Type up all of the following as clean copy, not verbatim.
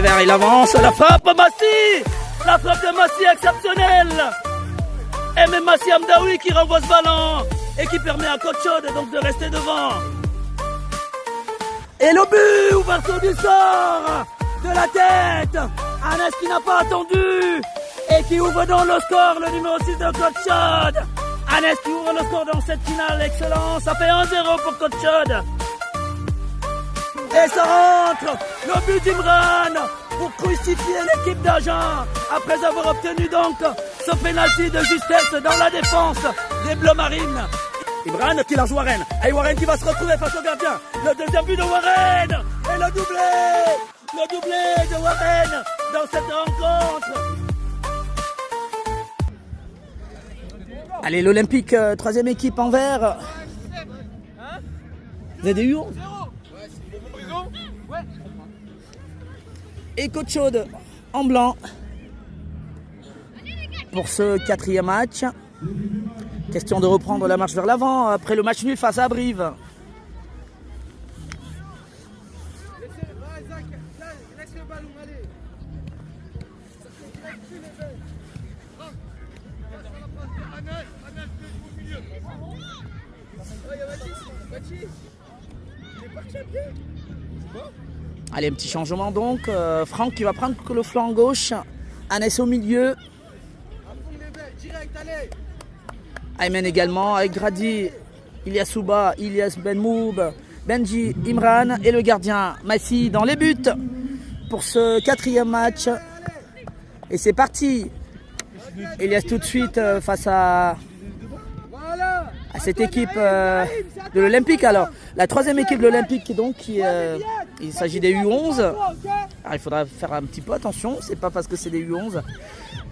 Verts, il avance. La frappe, Massi. La frappe de Massi exceptionnelle. Et même Massi Amdaoui qui renvoie ce ballon et qui permet à Côte Chaude donc de rester devant. Et le but, ouverture du score de la tête. Anas qui n'a pas attendu et qui ouvre donc le score, le numéro 6 de Côte Chaude. Anas qui ouvre le score dans cette finale, excellent. Ça fait 1-0 pour Côte Chaude. Et ça rentre, le but d'Imran pour crucifier l'équipe d'Agen après avoir obtenu donc ce pénalty de justesse dans la défense des Bleus Marines. Imran qui lance Warren, et Warren qui va se retrouver face au gardien. Le deuxième but de Warren et le doublé de Warren dans cette rencontre. Allez, l'Olympique, troisième équipe en vert. Vous avez des U11 ? Et Côte Chaude en blanc pour ce quatrième match. Question de reprendre la marche vers l'avant après le match nul face à Brive. Allez, un petit changement donc. Franck qui va prendre le flanc gauche. Anas au milieu. Aymen également avec Grady, Ilyas Souba, Ilyas Benmoub, Benji, Imran et le gardien Massi dans les buts pour ce quatrième match. Et c'est parti. Ilyas tout de suite face à cette équipe de l'Olympique. Alors, la troisième équipe de l'Olympique, donc, il s'agit des U11. Alors, il faudra faire un petit peu attention. C'est pas parce que c'est des U11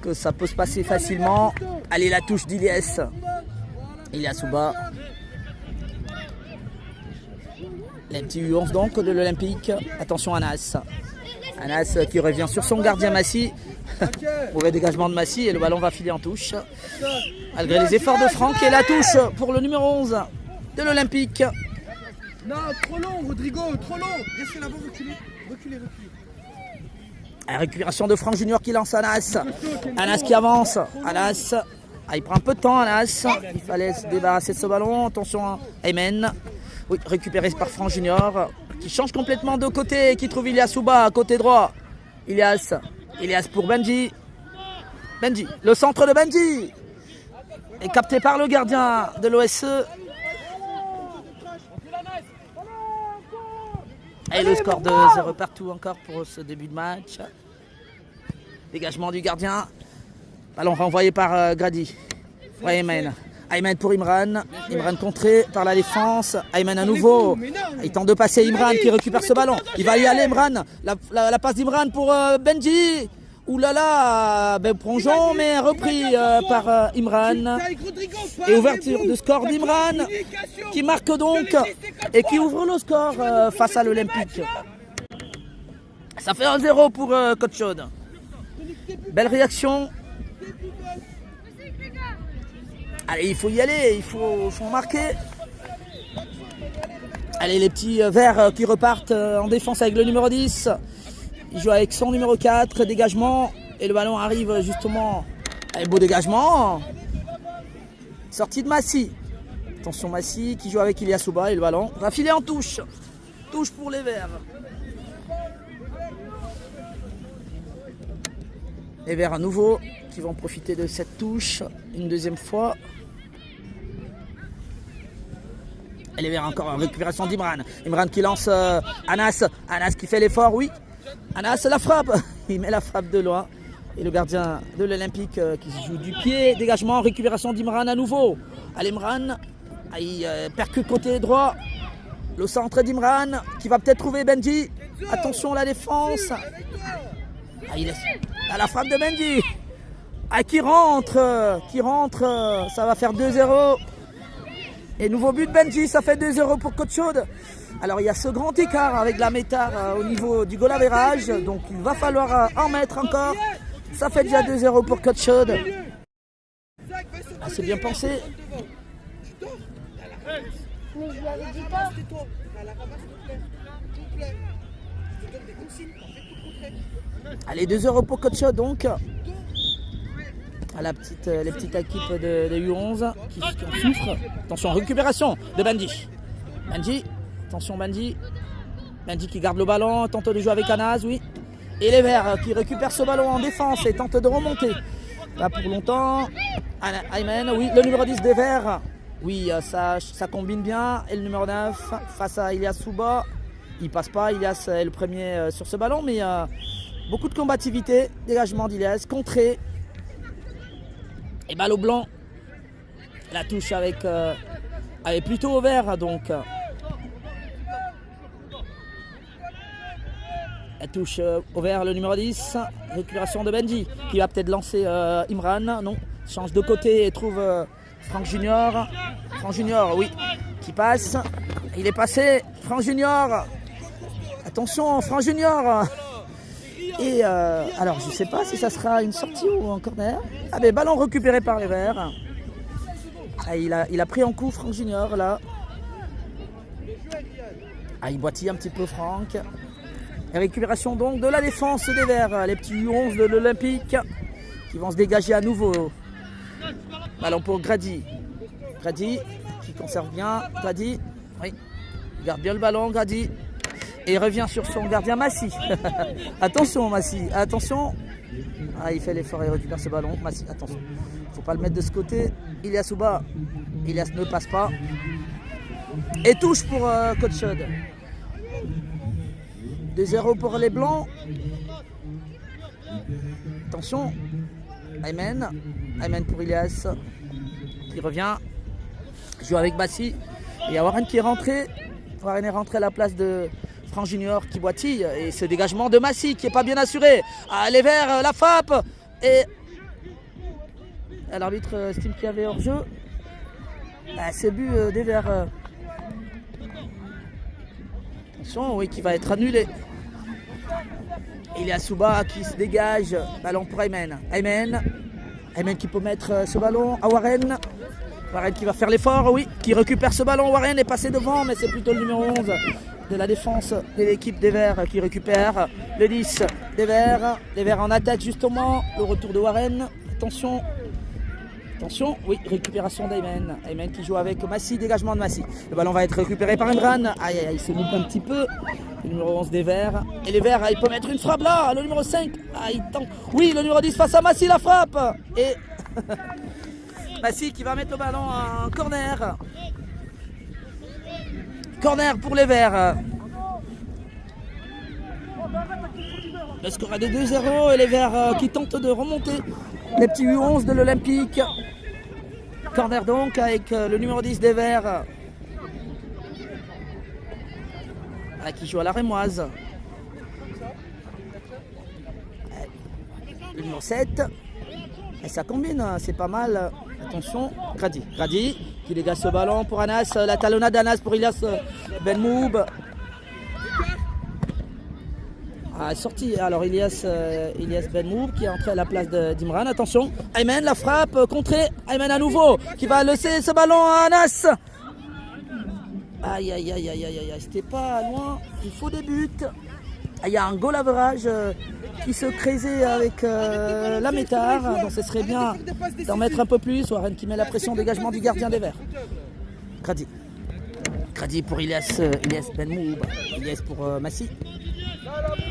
que ça peut se passer facilement. Allez, la touche d'Ilyas. Ilyas Souba. Les petits U11 donc de l'Olympique. Attention Anas. Anas qui revient sur son gardien Massi. Mauvais dégagement de Massi et le ballon va filer en touche. Malgré les efforts de Franck et la touche pour le numéro 11 de l'Olympique. Non, trop long Rodrigo, trop long. Restez là-bas, reculez. La récupération de Franck Junior qui lance Anas. Anas qui avance. Anas. Il prend un peu de temps Anas. Il fallait se débarrasser de ce ballon. Attention à Aymen. Oui, récupéré par Franck Junior. Qui change complètement de côté et qui trouve Ilyas Souba à côté droit. Ilyas pour Benji. Benji, le centre de Benji. Est capté par le gardien de l'OSE. Et le score de 0 partout encore pour ce début de match. Dégagement du gardien. Ballon renvoyé par Grady. Ouais, Aymen pour Imran. Imran contré par la défense. Aymen à nouveau. Il tente de passer Imran qui récupère ce ballon. Il va y aller Imran. La passe d'Imran pour Benji. Ouh là là, plongeon mais repris par Imran. Et ouverture de score d'Imran qui marque donc et qui ouvre le score face à l'Olympique. Ça fait 1-0 pour Côte Chaude. Belle réaction. Allez, il faut y aller, il faut marquer. Allez, les petits verts qui repartent en défense avec le numéro 10. Il joue avec son numéro 4, dégagement. Et le ballon arrive justement. Allez, beau dégagement. Sortie de Massi. Attention Massi qui joue avec Ilyas Souba et le ballon va filer en touche. Touche pour les verts. Les verts à nouveau qui vont profiter de cette touche une deuxième fois. Et les verts encore en récupération d'Imran. Imran qui lance Anas. Anas qui fait l'effort, oui. Anas la frappe. Il met la frappe de loin. Et le gardien de l'Olympique qui joue du pied. Dégagement, récupération d'Imran à nouveau. Allez Imran. Il percute côté droit. Le centre d'Imran qui va peut-être trouver Benji. Attention à la défense. Il laisse. La frappe de Benji. Qui rentre. Ça va faire 2-0. Et nouveau but de Benji, ça fait 2-0 pour Côte Chaude. Alors il y a ce grand écart avec la métard au niveau du goal average. Donc il va falloir en mettre encore. Ça fait déjà 2-0 pour Côte Chaude. C'est bien pensé. Mais je lui avais dit pas. Allez, 2 € pour Coach donc. À la les petites équipes de U11 qui en souffrent. Attention, récupération de Benji. Attention Benji. Benji qui garde le ballon, tente de jouer avec Anas, oui. Et les Verts qui récupèrent ce ballon en défense et tentent de remonter. Pas pour longtemps. Ayman, oui, le numéro 10 des Verts. Oui, ça combine bien. Et le numéro 9 face à Ilias Souba. Il passe pas, Ilias est le premier sur ce ballon, mais beaucoup de combativité. Dégagement d'Ilias, contré. Et balle au blanc. La touche avec plutôt au vert, donc. La touche au vert, le numéro 10. Récupération de Benji qui va peut-être lancer Imran. Non, change de côté et trouve Franck Junior. Franck Junior, oui, qui passe. Il est passé. Franck Junior. Attention, Franck Junior. Et alors, je ne sais pas si ça sera une sortie ou un corner. Ah, mais ballon récupéré par les Verts. Ah, il a pris en coup Franck Junior là. Ah, il boitille un petit peu Franck. Et récupération donc de la défense des Verts. Les petits U11 de l'Olympique qui vont se dégager à nouveau. Ballon pour Grady. Grady qui conserve bien. Grady, oui, il garde bien le ballon, Grady. Et il revient sur son gardien Massy. Attention Massy, attention. Ah, il fait l'effort et récupère ce ballon. Massy, attention. Il ne faut pas le mettre de ce côté. Ilias Souba. Ilias ne passe pas. Et touche pour Coach Chod. 2-0 pour les Blancs. Attention. Ayman pour Ilias. Qui revient. Joue avec Massy. Et il y a Warren qui est rentré. Warren est rentré à la place de Franck Junior qui boitille. Et ce dégagement de Massy qui n'est pas bien assuré. Ah, les Verts, la frappe. Et l'arbitre estime qu'il y avait hors-jeu. Ah, c'est but des Verts. Attention, oui, qui va être annulé. Il y a Souba qui se dégage. Ballon pour Ayman. Ayman qui peut mettre ce ballon à Warren. Warren qui va faire l'effort, oui, qui récupère ce ballon. Warren est passé devant, mais c'est plutôt le numéro 11 de la défense de l'équipe des Verts qui récupère. Le 10 des Verts. Les Verts en attaque justement. Le retour de Warren. Attention. Attention, oui, récupération d'Ayman. Ayman qui joue avec Massy, dégagement de Massy. Le ballon va être récupéré par Imran. Aïe, aïe, il se loupe un petit peu. Le numéro 11 des Verts. Et les Verts, il peut mettre une frappe là. Le numéro 5. Ah, il tente. Oui, le numéro 10 face à Massy, la frappe. Et Massy qui va mettre le ballon en corner. Corner pour les Verts. Le score est de 2-0 et les Verts qui tentent de remonter. Les petits U11 de l'Olympique. Corner donc avec le numéro 10 des Verts. Qui joue à la Rémoise. Le numéro 7. Et ça combine, c'est pas mal. Attention, Grady qui dégage ce ballon pour Anas. La talonnade d'Anas pour Ilias Benmoub. Sorti, alors Ilias Benmoub qui est entré à la place d'Imran. Attention, Ayman, la frappe, contrée. Ayman à nouveau qui va laisser ce ballon à Anas. Aïe, aïe, aïe, aïe, aïe, aïe, c'était pas loin. Il faut des buts. Il y a un goal average qui se creusait avec la métard. Donc ce serait bien d'en mettre un peu plus. Warren qui met la pression, dégagement du gardien des Verts. Grady pour Ilias Benmoub. Ilias pour Massy.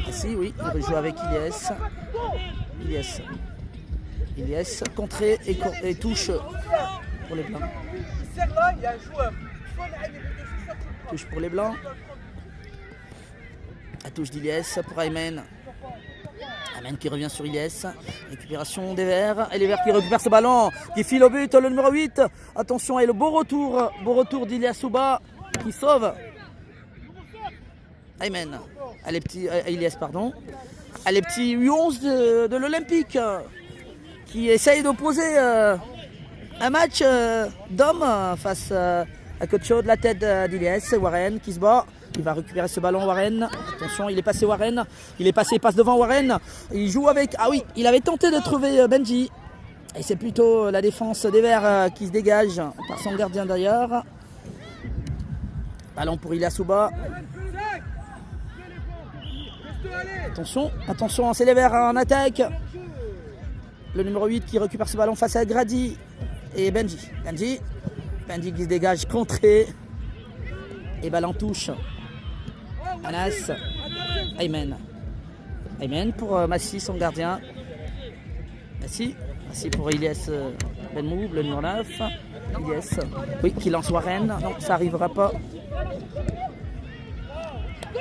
Massy, oui, il joue avec Ilias, contré et touche pour les Blancs. Touche pour les Blancs. La touche d'Ilias pour Ayman. Ayman qui revient sur Ilias. Récupération des Verts. Et les Verts qui récupèrent ce ballon. Qui file au but. Le numéro 8. Attention, et le beau retour d'Ilias Souba qui sauve. Ayman. Ilias, pardon. Les petits U11 de l'Olympique qui essayent d'opposer un match d'hommes face à Coach Chod, la tête d'Ilias. Warren qui se bat. Il va récupérer ce ballon, Warren. Attention, il est passé Warren. Il passe devant Warren. Il joue avec... Ah oui, il avait tenté de trouver Benji. Et c'est plutôt la défense des Verts qui se dégage par son gardien d'ailleurs. Ballon pour Ilias Souba. Attention, attention, c'est les Verts en attaque. Le numéro 8 qui récupère ce ballon face à Grady et Benji. Benji qui se dégage, contré. Et balle en touche. Anas. Aymen pour Massi, son gardien. Massi pour Ilyes Benmoub, le numéro 9. Ilyes, oui, qui lance Warren. Non, ça n'arrivera pas.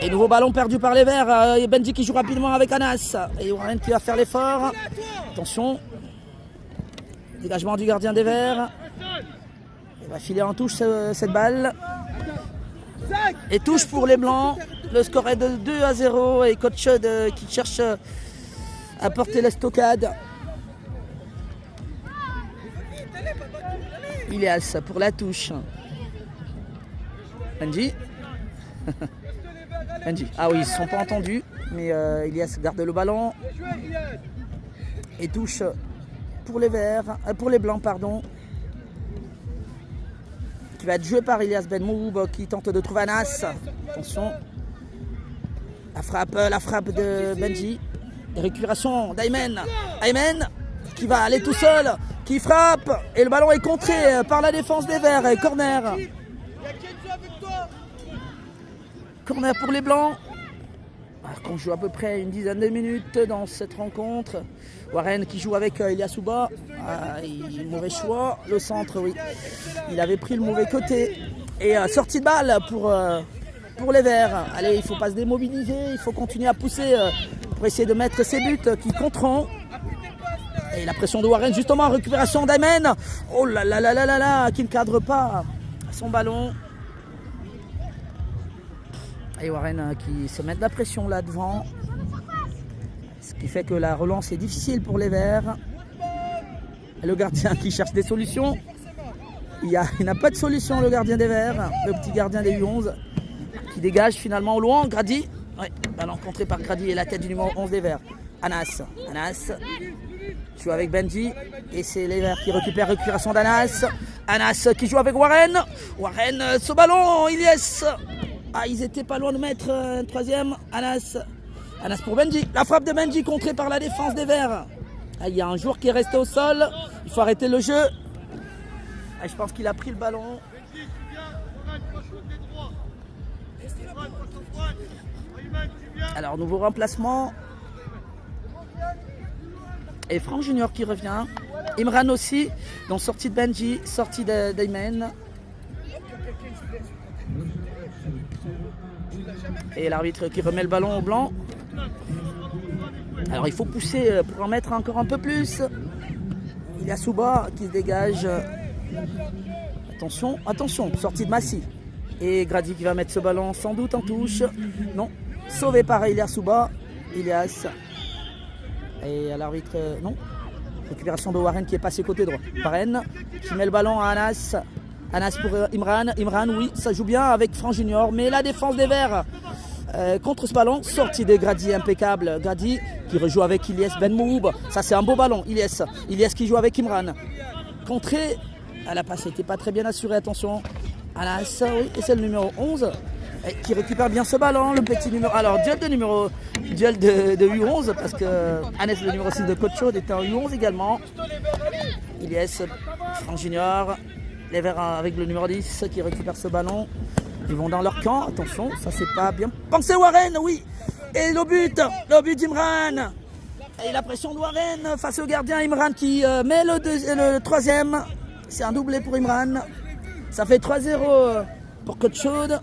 Et nouveau ballon perdu par les Verts. Benji qui joue rapidement avec Anas. Et Warren qui va faire l'effort. Attention. Dégagement du gardien des Verts. Il va filer en touche cette balle. Et touche pour les Blancs. Le score est de 2-0. Et coach qui cherche à porter l'estocade. Ilyes pour la touche. Benji. Ah oui, ils ne se sont pas entendus, mais Ilyes garde le ballon et touche pour les Verts, pour les Blancs, pardon. Qui va être joué par Ilyes Benmoub qui tente de trouver Anas. Attention. La frappe de Benji. Et récupération d'Aymen. Aymen qui va aller tout seul, qui frappe et le ballon est contré par la défense des Verts. Et corner. Corner pour les Blancs. Alors qu'on joue à peu près une dizaine de minutes dans cette rencontre. Warren qui joue avec Elias Ouba. Mauvais choix. Le centre, oui. Il avait pris le mauvais côté. Et sortie de balle pour les Verts. Allez, il ne faut pas se démobiliser. Il faut continuer à pousser pour essayer de mettre ces buts qui compteront. Et la pression de Warren, justement, récupération d'Aymen. Oh là là là là là là, qui ne cadre pas son ballon. Et Warren qui se met de la pression là devant. Ce qui fait que la relance est difficile pour les Verts. Et le gardien qui cherche des solutions. Il n'a pas de solution, le gardien des Verts. Le petit gardien des U11 qui dégage finalement au loin. Grady. Ouais, ballon contré par Grady et la tête du numéro 11 des Verts. Anas joue avec Benji. Et c'est les Verts qui récupération d'Anas. Anas qui joue avec Warren. Warren, ce ballon, Ilyes. Ah, ils étaient pas loin de mettre un troisième. Anas pour Benji. La frappe de Benji contrée par la défense des Verts. Ah, il y a un joueur qui est resté au sol. Il faut arrêter le jeu. Ah, je pense qu'il a pris le ballon. Alors, nouveau remplacement. Et Franck Junior qui revient. Imran aussi. Donc, sortie de Benji, sortie d'Aymen. Et l'arbitre qui remet le ballon au blanc. Alors il faut pousser pour en mettre encore un peu plus. Il y a Souba qui se dégage. Attention, sortie de Massi. Et Grady qui va mettre ce ballon sans doute en touche. Non, sauvé par Ilyas Souba. Ilyas. Et à l'arbitre, non. Récupération de Warren qui est passé côté droit. Warren qui met le ballon à Anas. Anas pour Imran. Imran, oui, ça joue bien avec Franck Junior. Mais la défense des Verts contre ce ballon. Sortie de Grady impeccable. Grady qui rejoue avec Ilyes Benmoub. Ça, c'est un beau ballon. Ilyes qui joue avec Imran. Contré. La passe n'était pas très bien assurée. Attention. Anas, oui. Et c'est le numéro 11 qui récupère bien ce ballon. Le petit numéro. Alors, duel de U11 parce que Anas, le numéro 6 de Coach Chaude, était en U11 également. Ilyes, Franck Junior. Les Verts avec le numéro 10 qui récupère ce ballon. Ils vont dans leur camp. Attention, ça c'est pas bien pensé. Warren, oui. Et le but d'Imran. Et la pression de Warren face au gardien Imran qui met le troisième. C'est un doublé pour Imran. Ça fait 3-0 pour Coach Chaude.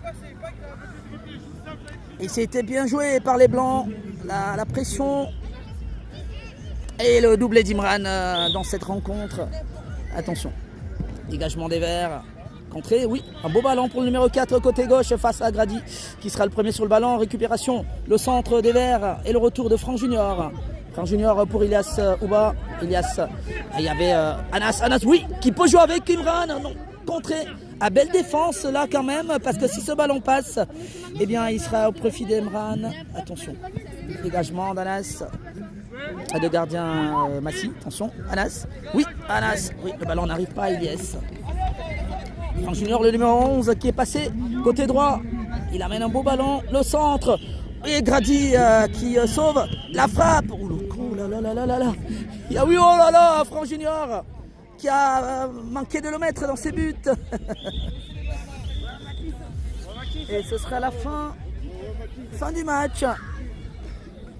Et c'était bien joué par les Blancs. La pression. Et le doublé d'Imran dans cette rencontre. Attention. Dégagement des Verts. Contré, oui. Un beau ballon pour le numéro 4 côté gauche face à Grady qui sera le premier sur le ballon. Récupération. Le centre des Verts et le retour de Franck Junior. Franck Junior pour Elias Ouba. Elias. Il y avait Anas, oui, qui peut jouer avec Imran. Non, contré. À belle défense là quand même, parce que si ce ballon passe, eh bien il sera au profit d'Imran. Attention. Dégagement d'Anas. De gardien Massi. Attention. Anas. Oui, le ballon n'arrive pas à Ilyes. Franck Junior, le numéro 11 qui est passé côté droit. Il amène un beau ballon. Le centre. Et Grady qui sauve la frappe. Oh là là là là là là. Il y a oui, oh là là, Franck Junior qui a manqué de le mettre dans ses buts. Et ce sera la fin du match.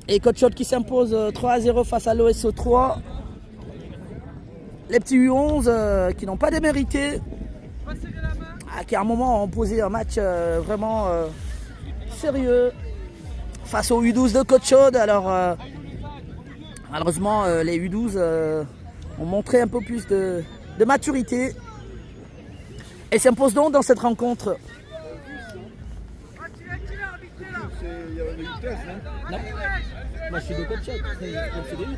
Et Coach qui s'impose 3-0 face à l'OSO 3. Les petits U11 qui n'ont pas démérité. Qui à un moment ont posé un match vraiment sérieux face aux U12 de Coach Chaude. Alors malheureusement les U12 ont montré un peu plus de maturité et s'imposent donc dans cette rencontre. Il y avait des U13, non? Non, moi je suis de Coach Chaude, c'est des U12.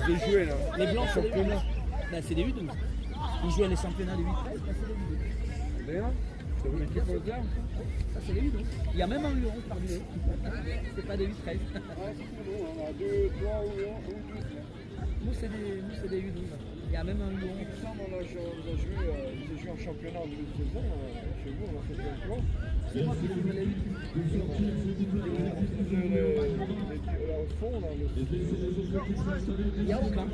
Ils ont joué là. Les blancs c'est des U12. C'est des U12. Ils jouent à les championnats des U13, c'est des U12. Bien. C'est vous l'équipe au terme. Ça c'est des U12. Il y a même un U11 parmi eux. C'est pas des U13. On a 2, 3 ou 12. Nous c'est des U12. Il y a même un U11. On a joué en championnat en début de saison. Chez vous, on a fait plein de plans. C'est moi qui filme les U12. Au fond, là, Il n'y a aucun. Moi,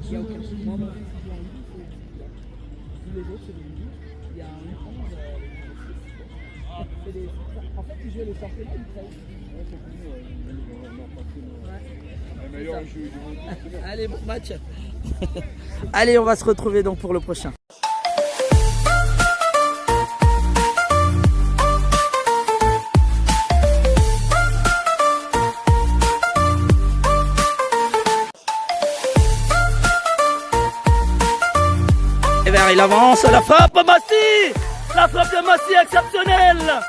mon fils, il joue en U12. Tous les autres, c'est des U12. Il y a un U11. En fait, ils jouent les championnats U13. Allez, bon match. Allez, on va se retrouver donc pour le prochain. Et vers il avance, la frappe Massi. La frappe de Massi exceptionnelle.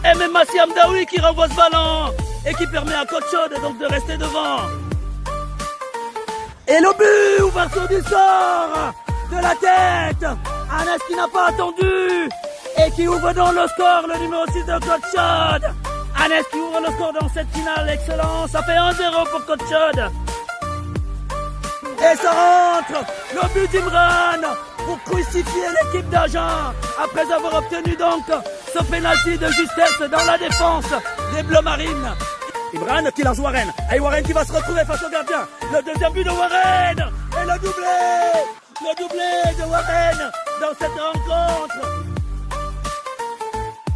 Et même Massi Amdaoui qui renvoie ce ballon et qui permet à Coach Chaude donc de rester devant. Et le but, ouverture du sort de la tête. Anas qui n'a pas attendu et qui ouvre donc le score, le numéro 6 de Coach Chaude. Anas qui ouvre le score dans cette finale, excellent. Ça fait 1-0 pour Coach Chaude. Et ça rentre, le but d'Imran pour crucifier l'équipe d'Agen après avoir obtenu donc ce pénalty de justesse dans la défense des Bleus Marines. Imran qui lance Warren. Et Warren qui va se retrouver face au gardien. Le deuxième but de Warren. Et le doublé de Warren dans cette rencontre.